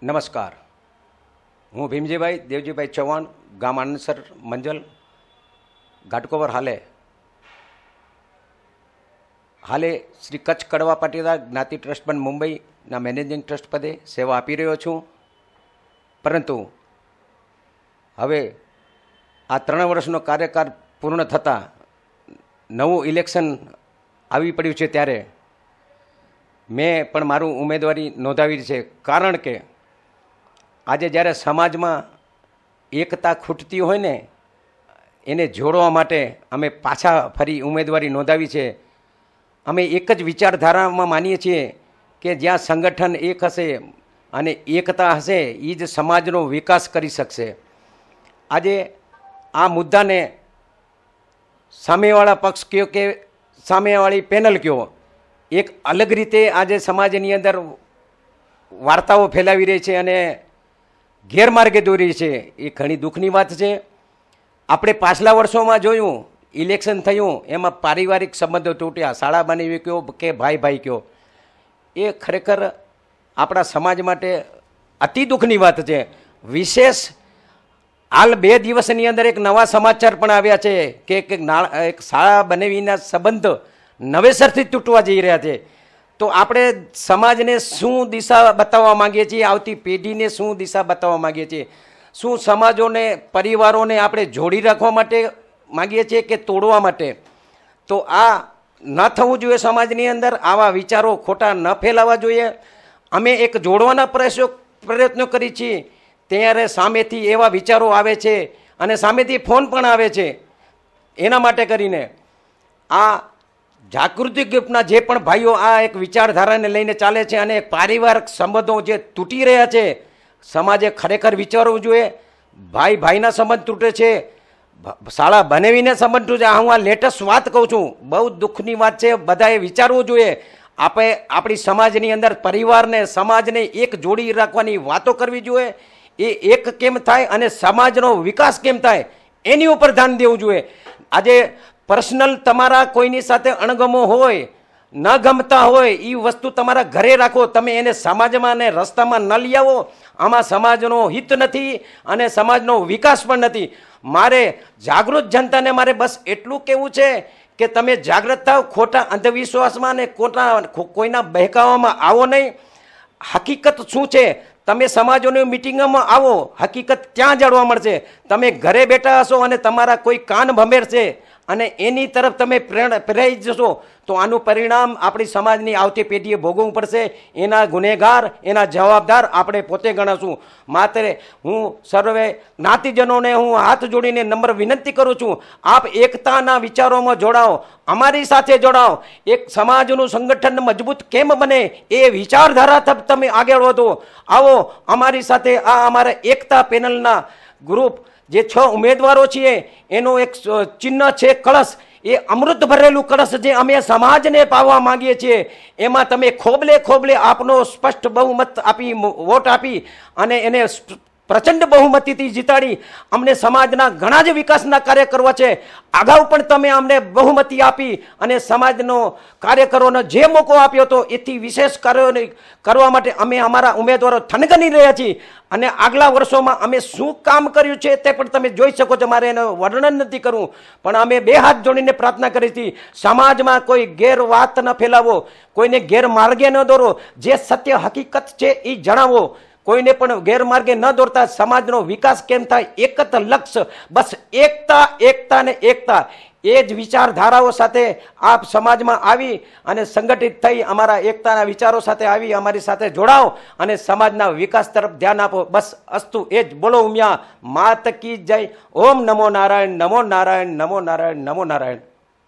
નમસ્કાર, હું ભીમજીભાઈ દેવજીભાઈ ચૌહાણ, ગામ આનંદસર મંજલ, ઘાટકોવર. હાલે શ્રી કચ્છ કડવા પાટીદાર જ્ઞાતિ ટ્રસ્ટ બંધ મુંબઈના મેનેજિંગ ટ્રસ્ટ પદે સેવા આપી રહ્યો છું. પરંતુ હવે આ 3 વર્ષનો કાર્યકાળ પૂર્ણ થતાં નવું ઇલેક્શન આવી પડ્યું છે, ત્યારે મેં પણ મારું ઉમેદવારી નોંધાવી છે. કારણ કે આજે જ્યારે સમાજમાં એકતા ખૂટતી હોય ને, એને જોડવા માટે અમે પાછા ફરી ઉમેદવારી નોંધાવી છે. અમે એક જ વિચારધારામાં માનીએ છીએ કે જ્યાં સંગઠન એક હશે અને એકતા હશે, એ જ સમાજનો વિકાસ કરી શકશે. આજે આ મુદ્દાને સામેવાળા પક્ષ કયો કે સામેવાળી પેનલ કયો, એક અલગ રીતે આજે સમાજની અંદર વાર્તાઓ ફેલાવી રહી છે અને ગેરમાર્ગે દોરી છે. એ ઘણી દુઃખની વાત છે. આપણે પાછલા વર્ષોમાં જોયું, ઇલેક્શન થયું, એમાં પારિવારિક સંબંધો તૂટ્યા, શાળા બનાવી કયો કે ભાઈ ભાઈ કયો. એ ખરેખર આપણા સમાજ માટે અતિ દુઃખની વાત છે. વિશેષ હાલ 2 દિવસની અંદર એક નવા સમાચાર પણ આવ્યા છે કે એક શાળા બનાવીના સંબંધ નવેસરથી તૂટવા જઈ રહ્યા છે. તો આપણે સમાજને શું દિશા બતાવવા માંગીએ છીએ, આવતી પેઢીને શું દિશા બતાવવા માંગીએ છીએ? શું સમાજોને, પરિવારોને આપણે જોડી રાખવા માટે માંગીએ છીએ કે તોડવા માટે? તો આ ન થવું જોઈએ. સમાજની અંદર આવા વિચારો ખોટા ન ફેલાવવા જોઈએ. અમે એક જોડવાના પ્રયત્નો કરી છીએ, ત્યારે સામેથી એવા વિચારો આવે છે અને સામેથી ફોન પણ આવે છે. એના માટે કરીને આ જાગૃતિ ગ્રુપના જે પણ ભાઈઓ આ એક વિચારધારાને લઈને ચાલે છે અને પારિવારિક સંબંધો જે તૂટી રહ્યા છે, સમાજે ખરેખર વિચારવું જોઈએ. ભાઈ ભાઈના સંબંધ તૂટે છે, શાળા બનાવીને સંબંધ તૂટે. હું આ લેટેસ્ટ વાત કહું છું, બહુ દુઃખની વાત છે. બધાએ વિચારવું જોઈએ. આપણે આપણી સમાજની અંદર પરિવારને, સમાજને એક જોડી રાખવાની વાતો કરવી જોઈએ. એ એક કેમ થાય અને સમાજનો વિકાસ કેમ થાય, એની ઉપર ધ્યાન દેવું જોઈએ. આજે પર્સનલ તમારા કોઈની સાથે અણગમો હોય, ન ગમતા હોય, એ વસ્તુ તમારા ઘરે રાખો. તમે એને સમાજમાં અને રસ્તામાં ન લઈ આવો. આમાં સમાજનો હિત નથી અને સમાજનો વિકાસ પણ નથી. મારે જાગૃત જનતાને મારે બસ એટલું કહેવું છે કે તમે જાગૃત થાવ, ખોટા અંધવિશ્વાસમાં અને કોઈના બહેકાવામાં આવો નહીં. હકીકત શું છે, તમે સમાજોની મિટિંગમાં આવો, હકીકત ત્યાં જાણવા મળશે. તમે ઘરે બેઠા હશો અને તમારા કોઈ કાન ભંભેરશે અને એની તરફ તમે પ્રેરાઈ જશો, તો આનું પરિણામ આપણી સમાજની આવતી પેઢીએ ભોગવવું પડશે. એના ગુનેગાર, એના જવાબદાર આપણે પોતે ગણાશું. માત્ર હું સર્વે જ્ઞાતિજનોને હું હાથ જોડીને નમ્ર વિનંતી કરું છું, આપ એકતાના વિચારોમાં જોડાઓ, અમારી સાથે જોડાઓ. એક સમાજનું સંગઠન મજબૂત કેમ બને, એ વિચારધારા તરફ તમે આગળ વધો. આવો અમારી સાથે. આ અમારા એકતા પેનલના ગ્રુપ જે 6 ઉમેદવારો છીએ, એનું એક ચિહ્ન છે કળશ. એ અમૃત ભરેલું કળશ જે અમે સમાજને પાવવા માંગીએ છીએ. એમાં તમે ખોબલે ખોબલે આપનો સ્પષ્ટ બહુમત આપી, વોટ આપી અને એને પ્રચંડ બહુમતીથી જીતાડી અમને સમાજના ઘણા જ વિકાસના કાર્ય કરવા છે. અગાઉ પણ તમે અમને બહુમતી આપી અને સમાજનો કાર્યકરોને જે મોકો આપ્યો હતો, એથી વિશેષ કાર્યો કરવા માટે અમે અમારા ઉમેદવારો થનગની રહ્યા છીએ. અને આગલા વર્ષોમાં અમે શું કામ કર્યું છે તે પણ તમે જોઈ શકો છો. મારે એનું વર્ણન નથી કરવું, પણ અમે 2 હાથ જોડીને પ્રાર્થના કરી હતી, સમાજમાં કોઈ ગેર વાત ન ફેલાવો, કોઈને ગેરમાર્ગે ન દોરો, જે સત્ય હકીકત છે એ જણાવો. કોઈને પણ ગેરમાર્ગે ન દોરતા સમાજનો વિકાસ કેમ થાય, એક જ લક્ષ્ય, બસ એકતા, એકતા ને એકતા. એ જ વિચારધારાઓ સાથે આપ સમાજમાં આવી અને સંગઠિત થઈ અમારા એકતાના વિચારો સાથે આવી અમારી સાથે જોડાઓ અને સમાજના વિકાસ તરફ ધ્યાન આપો. બસ અસ્તુ. એ જ બોલો ઉમિયા માત કી જય. ઓમ નમો નારાયણ, નમો નારાયણ, નમો નારાયણ, નમો નારાયણ.